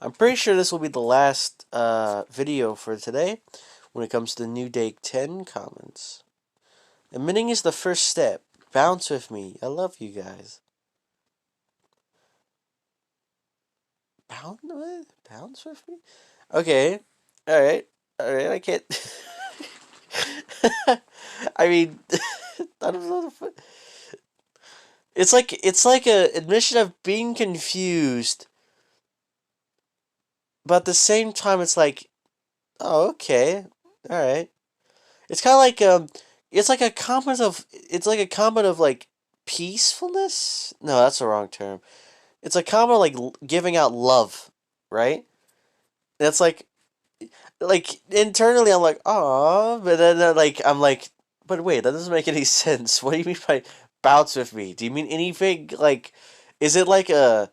I'm pretty sure this will be the last video for today when it comes to New Day 10 comments. Admitting is the first step. Bounce with me. I love you guys. Bounce with me? Okay. Alright. Alright, I can't. I mean, I don't know. It's like a admission of being confused, but at the same time, it's like, oh, okay, all right. It's kind of like it's like a comment of like peacefulness. No, that's the wrong term. It's a comment of like giving out love, right? And it's like internally I'm like, oh, but then like I'm like, but wait, that doesn't make any sense. What do you mean by bounce with me? Do you mean anything like? Is it like a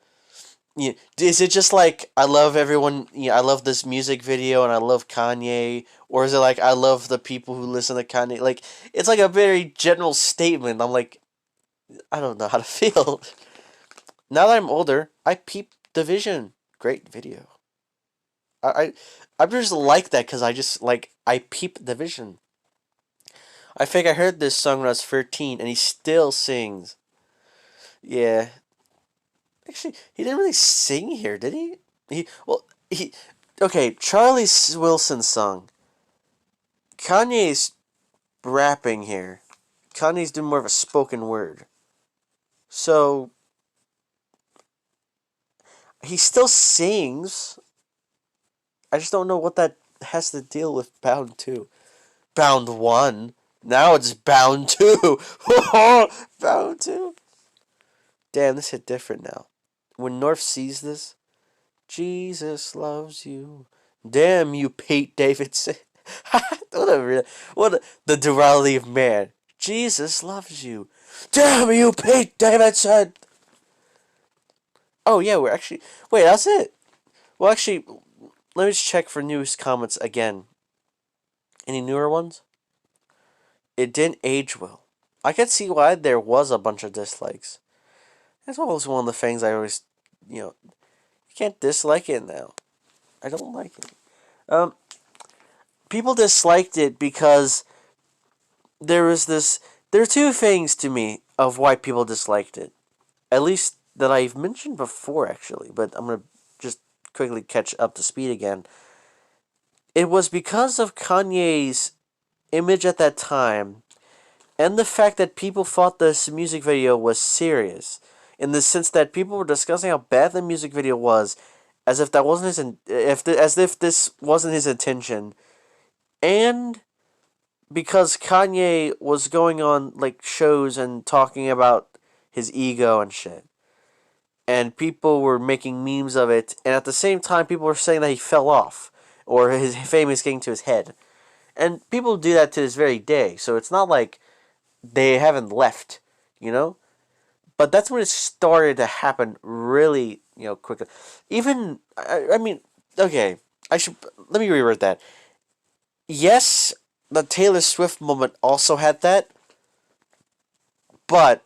yeah, is it just like I love everyone? I love this music video and I love Kanye, or is it like I love the people who listen to Kanye? Like it's like a very general statement. I'm like I don't know how to feel. Now that I'm older, I peep Division. Great video. I I just like that because I just like I peep Division. I think I heard this song when I was 13, and he still sings. Yeah, actually, he didn't really sing here, did he? He okay. Charlie Wilson's song. Kanye's rapping here. Kanye's doing more of a spoken word. So he still sings. I just don't know what that has to deal with Bound 2. Bound 1. Now it's Bound 2. Bound 2. Damn, this hit different now. When North sees this, Jesus loves you. Damn you, Pete Davidson. What the duality of man. Jesus loves you. Damn you, Pete Davidson. Oh yeah, we're actually wait. That's it. Well, actually, let me just check for newest comments again. Any newer ones? It didn't age well. I could see why there was a bunch of dislikes. That's always one of the things I always, you can't dislike it now. I don't like it. Um, People disliked it because there was this. There are two things to me of why people disliked it. At least that I've mentioned before, actually, but I'm gonna just quickly catch up to speed again. It was because of Kanye's image at that time, and the fact that people thought this music video was serious, in the sense that people were discussing how bad the music video was, as if that wasn't his, as if this wasn't his intention, and because Kanye was going on like shows and talking about his ego and shit. And people were making memes of it, and at the same time people were saying that he fell off or his fame is getting to his head. And people do that to this very day, so it's not like they haven't left, you know? But that's when it started to happen really, quickly. Even I mean, okay, I should let me reword that. Yes, the Taylor Swift moment also had that, but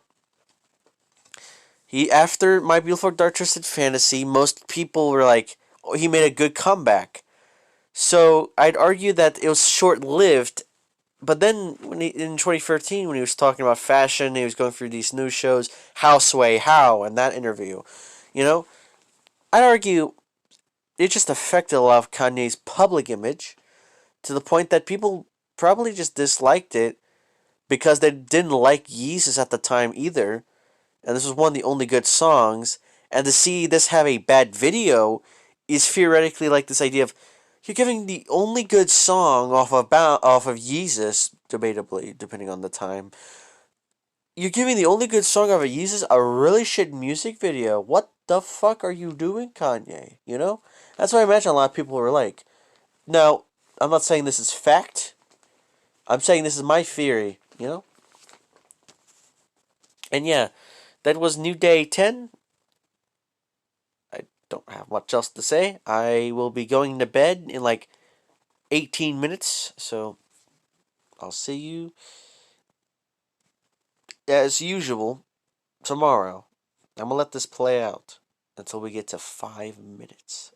he after My Beautiful Dark Twisted Fantasy, most people were like, oh, he made a good comeback. So I'd argue that it was short lived. But then in 2013, when he was talking about fashion, he was going through these news shows, How Sway How, in that interview, you know, I'd argue it just affected a lot of Kanye's public image to the point that people probably just disliked it because they didn't like Yeezus at the time either, and this was one of the only good songs. And to see this have a bad video is theoretically like this idea of you're giving the only good song off of Yeezus, debatably depending on the time. You're giving the only good song off of Yeezus a really shit music video. What the fuck are you doing, Kanye? That's what I imagine a lot of people were like. Now, I'm not saying this is fact. I'm saying this is my theory. And yeah, that was New Day 10. I don't have much else to say. I will be going to bed in like 18 minutes, so I'll see you as usual tomorrow. I'm gonna let this play out until we get to 5 minutes.